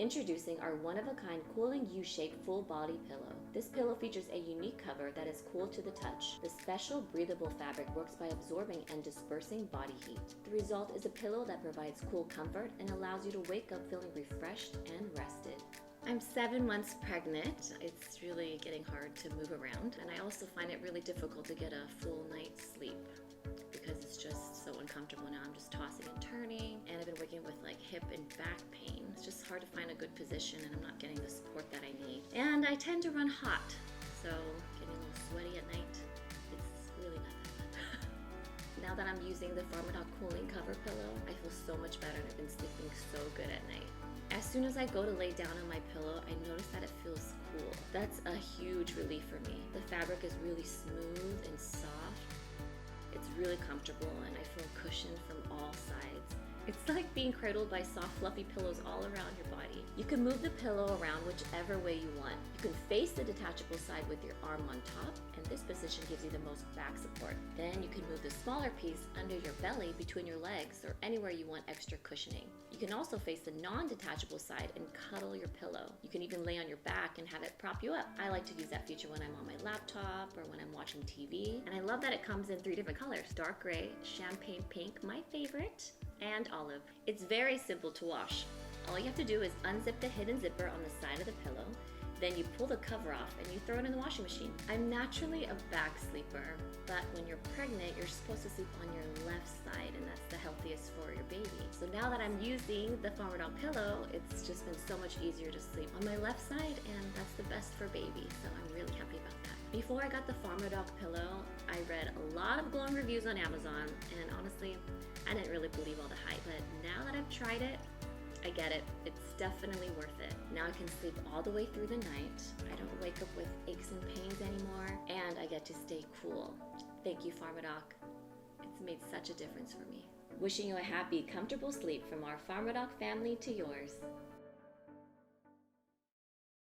Introducing our one-of-a-kind cooling U-shaped full body pillow. This pillow features a unique cover that is cool to the touch. The special breathable fabric works by absorbing and dispersing body heat. The result is a pillow that provides cool comfort and allows you to wake up feeling refreshed and rested. I'm 7 months pregnant. It's really getting hard to move around, and I also find it really difficult to get a full night's sleep because it's just so uncomfortable now. I'm just tossing and turning, and I've been waking with like hip and back pain. It's just hard to find a good position, and I'm not getting the support that I need. And I tend to run hot, so getting a little sweaty at night, it's really not that fun. Now that I'm using the PharMeDoc cooling cover pillow, I feel so much better, and I've been sleeping so good at night. As soon as I go to lay down on my pillow, I notice that it feels cool. That's a huge relief for me. The fabric is really smooth and soft. It's really comfortable, and I feel cushioned from all sides. It's like being cradled by soft, fluffy pillows all around your body. You can move the pillow around whichever way you want. You can face the detachable side with your arm on top, and this position gives you the most back support. Then you can move the smaller piece under your belly between your legs or anywhere you want extra cushioning. You can also face the non-detachable side and cuddle your pillow. You can even lay on your back and have it prop you up. I like to use that feature when I'm on my laptop or when I'm watching TV. And I love that it comes in 3 different colors: dark gray, champagne pink, my favorite, and olive. It's very simple to wash. All you have to do is unzip the hidden zipper on the side of the pillow, then you pull the cover off and you throw it in the washing machine. I'm naturally a back sleeper, but when you're pregnant, you're supposed to sleep on your left side, and that's the healthiest for your baby. So now that I'm using the PharMeDoc pillow, it's just been so much easier to sleep on my left side, and that's the best for baby, so I'm really happy about that. Before I got the PharMeDoc pillow, I read a lot of glowing reviews on Amazon, and honestly, I didn't really believe all the hype, but now that I've tried it, I get it. It's definitely worth it. Now I can sleep all the way through the night. I don't wake up with aches and pains anymore, and I get to stay cool. Thank you, PharMeDoc. It's made such a difference for me. Wishing you a happy, comfortable sleep from our PharMeDoc family to yours.